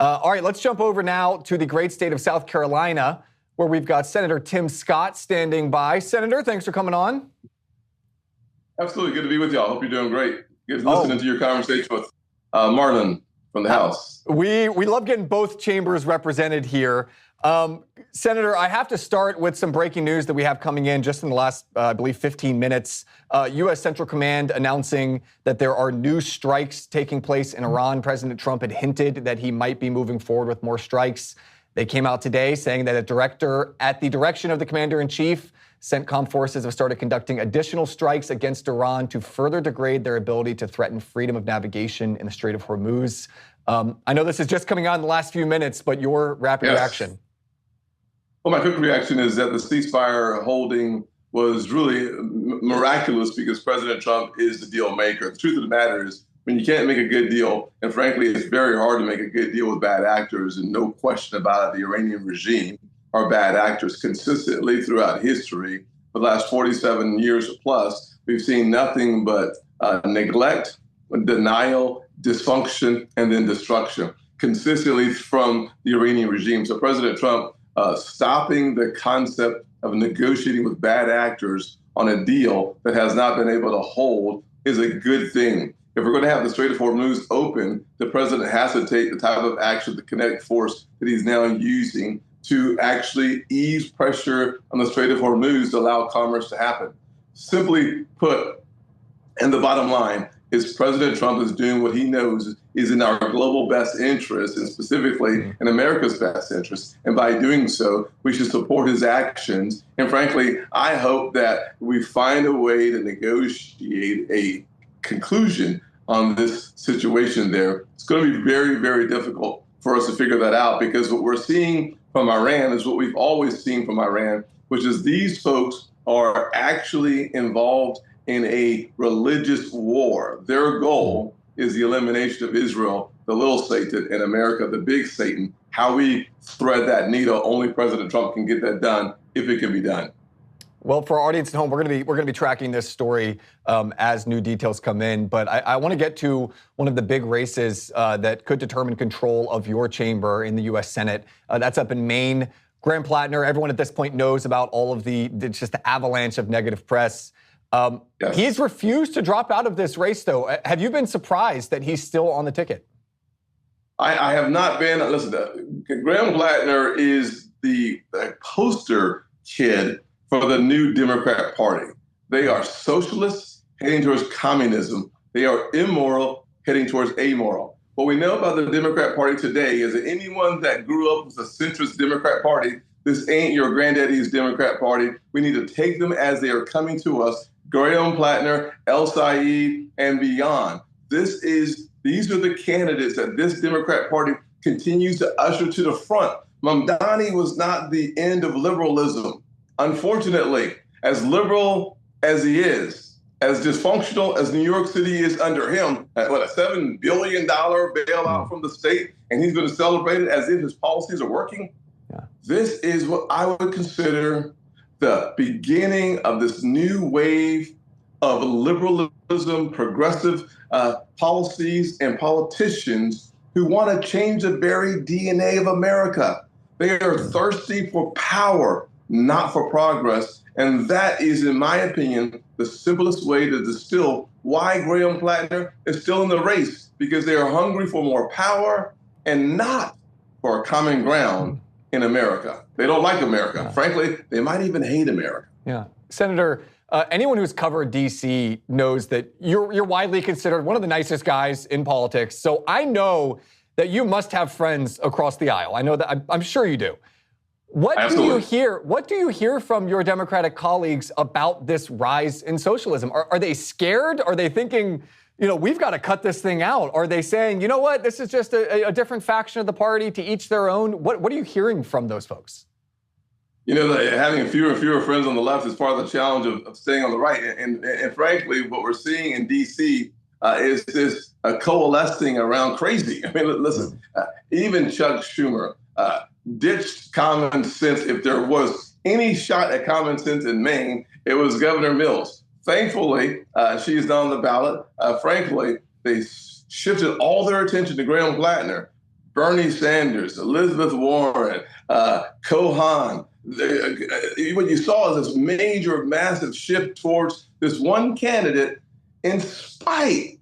All right, let's jump over now to the great state of South Carolina, where we've got Senator Tim Scott standing by. Senator, thanks for coming on. Absolutely. Good to be with y'all. Hope you're doing great. Good listening to your conversation with Marlon from the House. We love getting both chambers represented here. Senator, I have to start with some breaking news that we have coming in just in the last, I believe, 15 minutes. U.S. Central Command announcing that there are new strikes taking place in Iran. President Trump had hinted that he might be moving forward with more strikes. They came out today saying that a director at the direction of the commander-in-chief, CENTCOM forces have started conducting additional strikes against Iran to further degrade their ability to threaten freedom of navigation in the Strait of Hormuz. I know this is just coming out in the last few minutes, but your rapid reaction. Well, my quick reaction is that the ceasefire holding was really miraculous because President Trump is the deal maker. The truth of the matter is, when you can't make a good deal, and frankly, it's very hard to make a good deal with bad actors, and no question about it, the Iranian regime are bad actors consistently throughout history. For the last 47 years plus, we've seen nothing but neglect, denial, dysfunction, and then destruction consistently from the Iranian regime. So President Trump stopping the concept of negotiating with bad actors on a deal that has not been able to hold is a good thing. If we're going to have the Strait of Hormuz open, the president has to take the type of action, the kinetic force that he's now using to actually ease pressure on the Strait of Hormuz to allow commerce to happen. Simply put, and the bottom line is President Trump is doing what he knows is in our global best interest, and specifically in America's best interest. And by doing so, we should support his actions. And frankly, I hope that we find a way to negotiate a conclusion on this situation there. It's going to be very, very difficult for us to figure that out, because what we're seeing from Iran is what we've always seen from Iran, which is these folks are actually involved in a religious war. Their goal is the elimination of Israel, the little Satan, and America, the big Satan. How we thread that needle, only President Trump can get that done, if it can be done. Well, for our audience at home, we're going to be tracking this story as new details come in. But I want to get to one of the big races that could determine control of your chamber in the U.S. Senate. That's up in Maine. Graham Platner, everyone at this point knows about all of just the avalanche of negative press. Yes. He's refused to drop out of this race, though. Have you been surprised that he's still on the ticket? I have not been. Listen, Graham Platner is the poster kid for the new Democrat Party. They are socialists heading towards communism. They are immoral heading towards amoral. What we know about the Democrat Party today is that anyone that grew up with a centrist Democrat Party, this ain't your granddaddy's Democrat Party. We need to take them as they are coming to us. Graham Platner, El Said, and beyond. These are the candidates that this Democrat Party continues to usher to the front. Mamdani was not the end of liberalism. Unfortunately, as liberal as he is, as dysfunctional as New York City is under him, a $7 billion bailout from the state, and he's going to celebrate it as if his policies are working. Yeah. This is what I would consider the beginning of this new wave of liberalism, progressive policies, and politicians who want to change the very DNA of America. They are thirsty for power, not for progress. And that is, in my opinion, the simplest way to distill why Graham Platner is still in the race, because they are hungry for more power and not for a common ground in America. They don't like America. Yeah. Frankly, they might even hate America. Yeah. Senator, anyone who's covered D.C. knows that you're widely considered one of the nicest guys in politics. So I know that you must have friends across the aisle. I know that. I'm sure you do. What do you hear from your Democratic colleagues about this rise in socialism? Are they scared? Are they thinking, we've got to cut this thing out? Are they saying, you know what, this is just a different faction of the party, to each their own? What are you hearing from those folks? Having fewer and fewer friends on the left is part of the challenge of staying on the right. And frankly, what we're seeing in D.C. Is this coalescing around crazy. I mean, listen, even Chuck Schumer ditched common sense. If there was any shot at common sense in Maine, it was Governor Mills. Thankfully, she's not on the ballot. Frankly, they shifted all their attention to Graham Platner. Bernie Sanders, Elizabeth Warren, Cohen. What you saw is this major, massive shift towards this one candidate in spite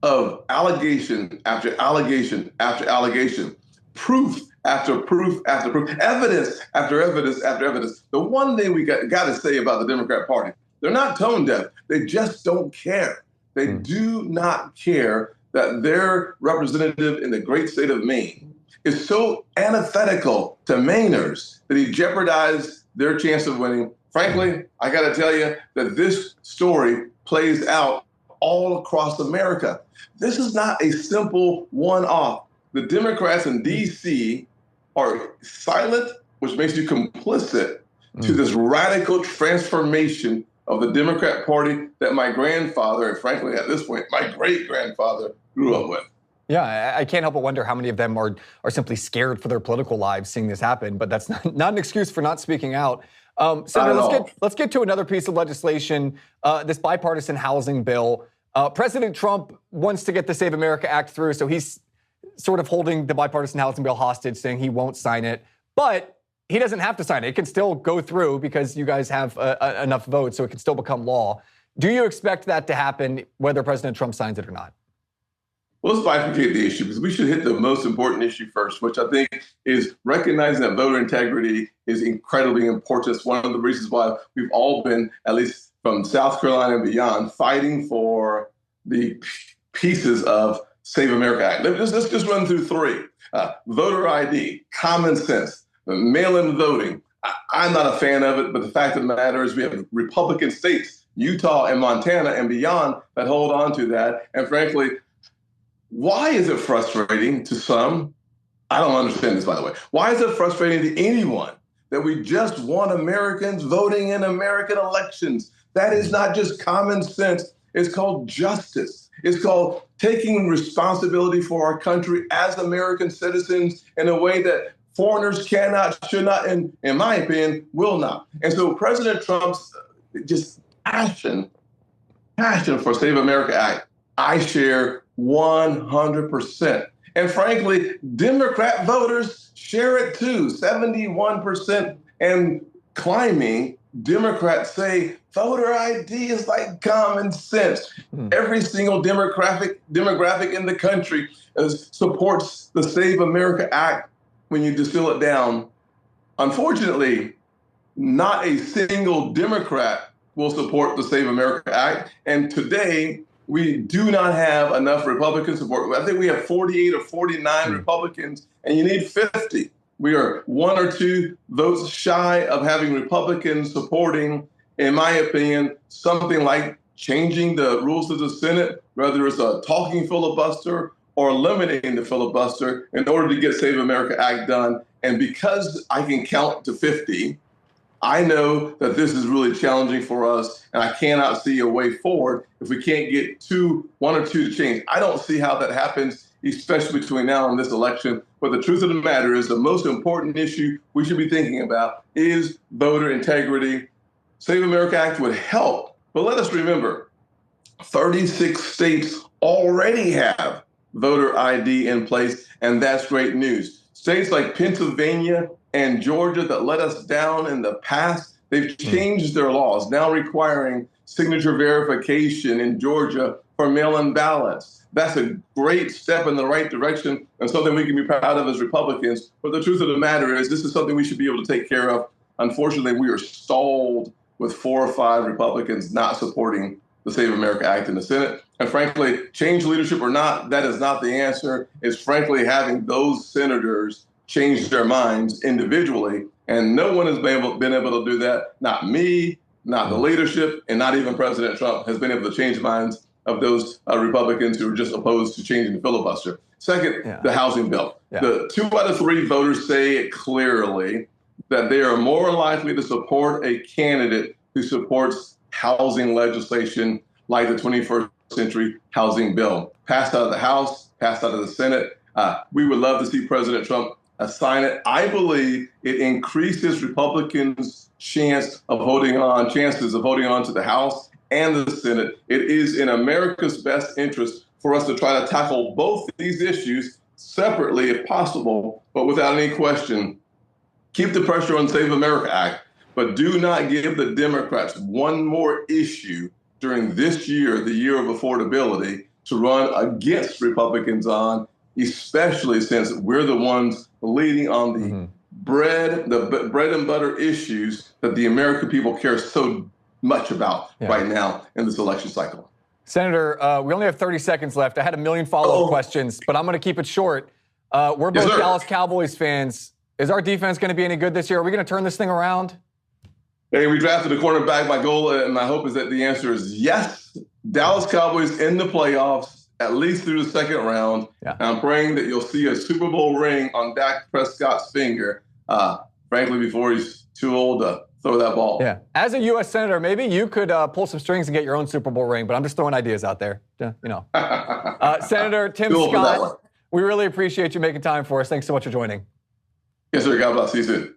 of allegation after allegation after allegation, proof after proof after proof, evidence after evidence after evidence. The one thing we got to say about the Democrat Party, they're not tone deaf. They just don't care. They do not care that their representative in the great state of Maine is so antithetical to Mainers that he jeopardized their chance of winning. Frankly, I got to tell you that this story plays out all across America. This is not a simple one-off. The Democrats in D.C. are silent, which makes you complicit to this radical transformation of the Democrat Party that my grandfather, and frankly, at this point, my great-grandfather grew up with. Yeah, I can't help but wonder how many of them are simply scared for their political lives seeing this happen, but that's not an excuse for not speaking out. Senator, let's get to another piece of legislation, this bipartisan housing bill. President Trump wants to get the Save America Act through, so he's sort of holding the bipartisan housing bill hostage, saying he won't sign it. But he doesn't have to sign it. It can still go through because you guys have enough votes, so it can still become law. Do you expect that to happen, whether President Trump signs it or not? Well, let's bifurcate the issue because we should hit the most important issue first, which I think is recognizing that voter integrity is incredibly important. It's one of the reasons why we've all been, at least from South Carolina and beyond, fighting for the pieces of Save America Act. Let's just run through three. Voter ID, common sense, mail-in voting. I'm not a fan of it, but the fact of the matter is we have Republican states, Utah and Montana and beyond, that hold on to that. And frankly, why is it frustrating to some? I don't understand this, by the way. Why is it frustrating to anyone that we just want Americans voting in American elections? That is not just common sense. It's called justice. It's called taking responsibility for our country as American citizens in a way that foreigners cannot, should not, and in my opinion, will not. And so President Trump's just passion for Save America Act, I share 100%. And frankly, Democrat voters share it too, 71% and climbing. Democrats say voter ID is like common sense. Every single demographic in the country supports the Save America Act when you distill it down. Unfortunately, not a single Democrat will support the Save America Act. And today, we do not have enough Republican support. I think we have 48 or 49 Republicans, and you need 50. We are one or two votes shy of having Republicans supporting, in my opinion, something like changing the rules of the Senate, whether it's a talking filibuster or eliminating the filibuster in order to get Save America Act done. And because I can count to 50, I know that this is really challenging for us, and I cannot see a way forward if we can't get one or two to change. I don't see how that happens, especially between now and this election. But the truth of the matter is the most important issue we should be thinking about is voter integrity. Save America Act would help, but let us remember, 36 states already have voter ID in place, and that's great news. States like Pennsylvania and Georgia that let us down in the past, they've changed their laws, now requiring signature verification in Georgia for mail-in ballots. That's a great step in the right direction and something we can be proud of as Republicans. But the truth of the matter is this is something we should be able to take care of. Unfortunately, we are stalled with 4 or 5 Republicans not supporting the Save America Act in the Senate. And frankly, change leadership or not, that is not the answer. It's frankly having those senators change their minds individually. And no one has been able to do that. Not me, not the leadership, and not even President Trump has been able to change the minds of those Republicans who are just opposed to changing the filibuster. Second, the housing bill. The 2 out of 3 voters say it clearly that they are more likely to support a candidate who supports housing legislation like the 21st century housing bill. Passed out of the House, passed out of the Senate. We would love to see President Trump sign it. I believe it increases Republicans' chances of holding on to the House and the Senate. It is in America's best interest for us to try to tackle both these issues separately if possible, but without any question, keep the pressure on Save America Act, but do not give the Democrats one more issue during this year, the year of affordability, to run against Republicans on, especially since we're the ones leading on the bread and butter issues that the American people care so much about right now in this election cycle. Senator, we only have 30 seconds left. I had a million follow-up questions, but I'm going to keep it short. We're both Dallas Cowboys fans. Is our defense going to be any good this year? Are we going to turn this thing around? Hey, we drafted a cornerback. My goal and my hope is that the answer is yes. Dallas Cowboys in the playoffs, at least through the second round. Yeah. And I'm praying that you'll see a Super Bowl ring on Dak Prescott's finger, frankly, before he's too old to throw that ball. Yeah. As a U.S. Senator, maybe you could pull some strings and get your own Super Bowl ring, but I'm just throwing ideas out there. You know. Senator Tim Scott, we really appreciate you making time for us. Thanks so much for joining. Yes, sir. God bless. See you soon.